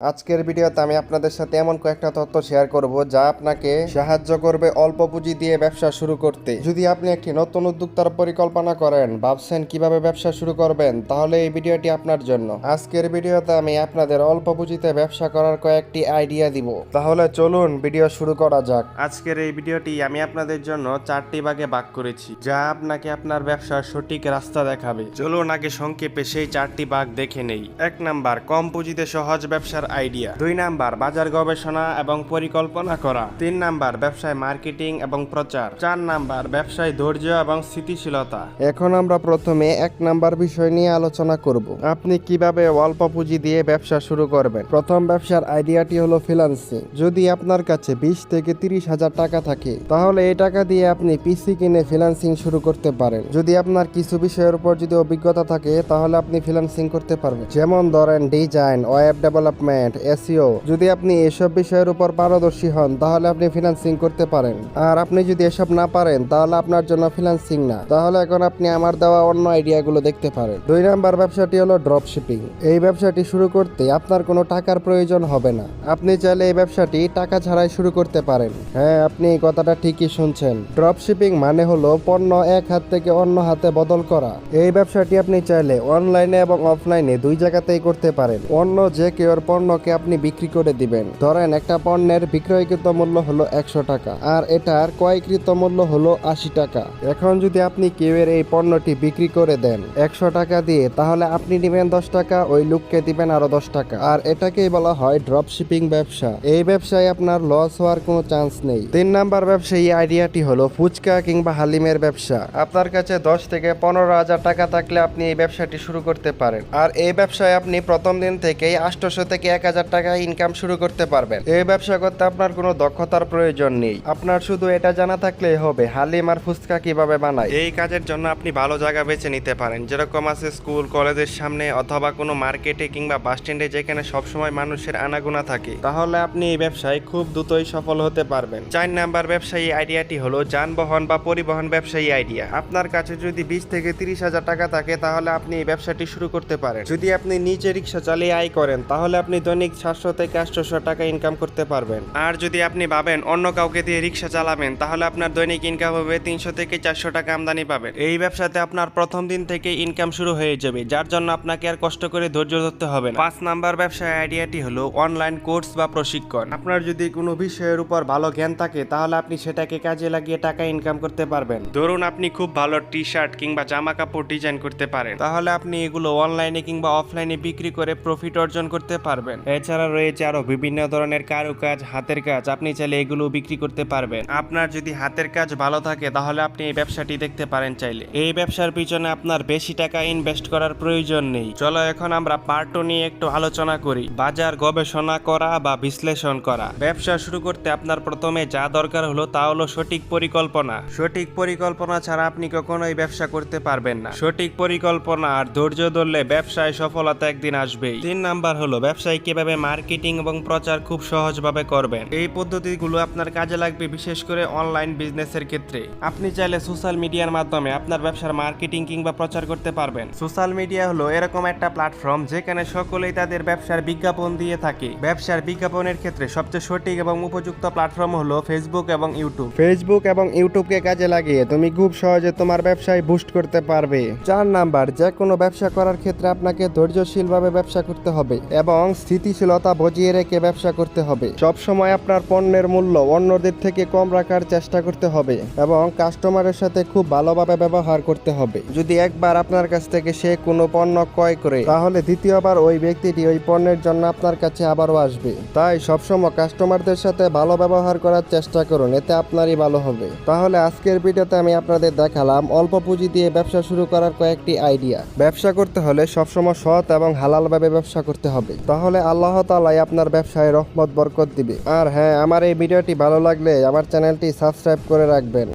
আজকের ভিডিওতে আমি আপনাদের সাথে এমন কয়েকটা তথ্য শেয়ার করব যা আপনাকে সাহায্য করবে অল্প পুঁজি দিয়ে ব্যবসা শুরু করতে। যদি আপনি একটি নতুন উদ্যোক্তার পরিকল্পনা করেন, ভাবছেন কিভাবে ব্যবসা শুরু করবেন, তাহলে এই ভিডিওটি আপনার জন্য। আজকের ভিডিওতে আমি আপনাদের অল্প পুঁজিতে ব্যবসা করার কয়েকটি আইডিয়া দিব। তাহলে চলুন ভিডিও শুরু করা যাক। আজকের এই ভিডিওটি আমি আপনাদের জন্য 4টি ভাগে ভাগ করেছি, যা আপনাকে আপনার ব্যবসার সঠিক রাস্তা দেখাবে। চলুন আগে সংক্ষেপে সেই 4টি ভাগ দেখে নেই। 1 নাম্বার, কম পুঁজিতে সহজ ব্যবসার আইডিয়া। 2 নাম্বার, বাজার গবেষণা এবং পরিকল্পনা করা। 3 নাম্বার, ব্যবসায় মার্কেটিং এবং প্রচার। 4 নাম্বার, ব্যবসায় ধৈর্য এবং স্থিতিশীলতা। এখন আমরা প্রথমে 1 নাম্বার বিষয় নিয়ে আলোচনা করব। আপনি কিভাবে অল্প পুঁজি দিয়ে ব্যবসা শুরু করবেন। প্রথম ব্যবসার আইডিয়াটি হলো ফ্রিল্যান্সিং। যদি আপনার কাছে 20 থেকে 30 হাজার টাকা থাকে, তাহলে এই টাকা দিয়ে আপনি পিসি কিনে ফ্রিল্যান্সিং শুরু করতে পারেন। যদি আপনার কিছু বিষয়ের উপর যদি অভিজ্ঞতা থাকে, তাহলে আপনি ফ্রিল্যান্সিং করতে পারবেন। যেমন ধরেন ডিজাইন, ওয়েব ডেভেলপমেন্ট, এসইও। যদি আপনি এসব বিষয়ের উপর পারদর্শী হন, তাহলে আপনি ফ্রিল্যান্সিং করতে পারেন। আর আপনি যদি এসব না পারেন, তাহলে আপনার জন্য ফ্রিল্যান্সিং না। তাহলে এখন আপনি আমার দেওয়া অন্য আইডিয়াগুলো দেখতে পারেন। 2 নাম্বার ব্যবসাটি হলো ড্রপ শিপিং। এই ব্যবসাটি শুরু করতে আপনার কোনো টাকার প্রয়োজন হবে না। আপনি চাইলে এই ব্যবসাটি টাকা ছাড়াই শুরু করতে পারেন। হ্যাঁ, আপনি এই কথাটা ঠিকই শুনছেন। ড্রপ শিপিং মানে হলো পণ্য এক হাত থেকে অন্য হাতে বদল করা। এই ব্যবসাটি আপনি চাইলে অনলাইনে এবং অফলাইনে দুই জায়গাতেই করতে পারেন। অন্য যে কেউ পণ্যকে আপনি বিক্রি করে দিবেন। ধরেন একটা পণ্যের বিক্রয়কৃত মূল্য হলো 100 টাকা, আর এটার ক্রয়কৃত মূল্য হলো 80 টাকা। এখন যদি আপনি কেউয়ের এই পণ্যটি বিক্রি করে দেন 100 টাকা দিয়ে, তাহলে আপনি দিবেন 10 টাকা, ওই লোককে দিবেন আরো 10 টাকা। আর এটাকেই বলা হয় ড্রপ শিপিং ব্যবসা। এই ব্যবসায় আপনার লস হওয়ার কোনো চান্স নেই। 3 নাম্বার ব্যবসায়ী আইডিয়াটি হলো ফুচকা কিংবা হালিমের ব্যবসা। আপনার কাছে 10 থেকে 15 হাজার টাকা থাকলে আপনি এই ব্যবসাটি শুরু করতে পারেন। আর এই ব্যবসায় আপনি প্রথম দিন থেকেই 800 থেকে 1000 টাকা ইনকাম শুরু করতে পারবেন। এই ব্যবসা করতে আপনার কোনো দক্ষতার প্রয়োজন নেই। আপনার শুধু এটা জানা থাকলেই হবে হালিম আর ফুচকা কিভাবে বানায়। এই কাজের জন্য আপনি ভালো জায়গা বেছে নিতে পারেন, যেরকম আছে স্কুল কলেজের সামনে, অথবা কোনো মার্কেটে কিংবা বাস স্ট্যান্ডে, যেখানে সবসময় মানুষের আনাগোনা থাকে। তাহলে আপনি এই ব্যবসায় খুব দ্রুতই সফল হতে পারবেন। 4 নাম্বার ব্যবসায়ী আইডিয়াটি হলো যানবাহন বা পরিবহন ব্যবসায়ী আইডিয়া। আপনার কাছে যদি 20 থেকে 30 হাজার টাকা থাকে, তাহলে আপনি এই ব্যবসাটি শুরু করতে পারেন। যদি আপনি নিজে রিক্সা চালিয়ে আয় করেন, তাহলে আপনি দৈনিক 700 থেকে 800 টাকা ইনকাম করতে পারবেন। আর যদি আপনি ভাবেন অন্য কাউকে দিয়ে রিক্সা চালাবেন, তাহলে আপনার দৈনিক ইনকাম হবে 300 থেকে 400 টাকা আমদানি পাবেন। এই ব্যবসাতে আপনার প্রথম দিন থেকে ইনকাম শুরু হয়ে যাবে, যার জন্য আপনাকে আর কষ্ট করে ধৈর্য ধরতে হবে না। 5 নাম্বার ব্যবসায় আইডিয়াটি হলো অনলাইন কোর্স বা প্রশিক্ষণ। আপনার যদি কোনো বিষয়ের উপর ভালো জ্ঞান থাকে, তাহলে আপনি সেটাকে কাজে লাগিয়ে টাকা ইনকাম করতে পারবেন। ধরুন আপনি খুব ভালো টি শার্ট কিংবা জামা কাপড় ডিজাইন করতে পারেন, তাহলে আপনি এগুলো অনলাইনে কিংবা অফলাইনে বিক্রি করে প্রফিট অর্জন করতে পারবেন। এছাড়া রয়েছে আরো বিভিন্ন ধরনের কারুকাজ, হাতের কাজ। আপনি চাইলে এগুলো বিক্রি করতে পারবেন। আপনার যদি হাতের কাজ ভালো থাকে, তাহলে আপনি এই ব্যবসাটি দেখতে পারেন চাইলে। এই ব্যবসার পিছনে আপনার বেশি টাকা ইনভেস্ট করার প্রয়োজন নেই। চলো এখন আমরা পার্ট 2 নিয়ে একটু আলোচনা করি। বাজার গবেষণা করা বা বিশ্লেষণ করা। ব্যবসা শুরু করতে আপনার প্রথমে যা দরকার হলো তা হলো সঠিক পরিকল্পনা। সঠিক পরিকল্পনা ছাড়া আপনি কখনোই ব্যবসা করতে পারবেন না। সঠিক পরিকল্পনা আর ধৈর্য ধরলে ব্যবসায় সফলতা একদিন আসবেই। 3 নাম্বার হলো ব্যবসায় কিভাবে মার্কেটিং এবং প্রচার খুব সহজভাবে করবেন। এই পদ্ধতিগুলো আপনার কাজে লাগবে, বিশেষ করে অনলাইন বিজনেসের ক্ষেত্রে। আপনি চাইলে সোশ্যাল মিডিয়ার মাধ্যমে আপনার ব্যবসার মার্কেটিং কিংবা প্রচার করতে পারবেন। সোশ্যাল মিডিয়া হলো এরকম একটা প্ল্যাটফর্ম, যেখানে সকলেই তাদের ব্যবসার বিজ্ঞাপন দিয়ে থাকে। ব্যবসার বিজ্ঞাপনের ক্ষেত্রে সবচেয়ে সঠিক এবং উপযুক্ত প্ল্যাটফর্ম হলো ফেসবুক এবং ইউটিউব। ফেসবুক এবং ইউটিউবকে কাজে লাগিয়ে তুমি খুব সহজে তোমার ব্যবসায় বুস্ট করতে পারবে। 4 নাম্বার, যে কোনো ব্যবসা করার ক্ষেত্রে আপনাকে ধৈর্যশীলভাবে ব্যবসা করতে হবে এবং স্থিতিশীলতা বজিয়ে রেখে ব্যবসা করতে হবে। সব সময় আপনার পণ্যের মূল্য অন্যদের থেকে কম রাখার চেষ্টা করতে হবে এবং কাস্টমারের সাথে খুব ভালোভাবে ব্যবহার করতে হবে। যদি একবার আপনার কাছ থেকে সে কোনো পণ্য ক্রয় করে, তাহলে দ্বিতীয়বার ওই ব্যক্তিটি ওই পণ্যের জন্য আপনার কাছে আবারও আসবে। তাই সবসময় কাস্টমারদের সাথে ভালো ব্যবহার করার চেষ্টা করুন, এতে আপনারই ভালো হবে। তাহলে আজকের ভিডিওতে আমি আপনাদের দেখালাম অল্প পুঁজি দিয়ে ব্যবসা শুরু করার কয়েকটি আইডিয়া। ব্যবসা করতে হলে সবসময় সৎ এবং হালালভাবে ব্যবসা করতে হবে, তাহলে আল্লাহ তাআলাই আপনার ব্যবসায় রহমত বরকত দিবে। আর হ্যাঁ, আমার এই ভিডিওটি ভালো লাগলে আমার চ্যানেলটি সাবস্ক্রাইব করে রাখবেন।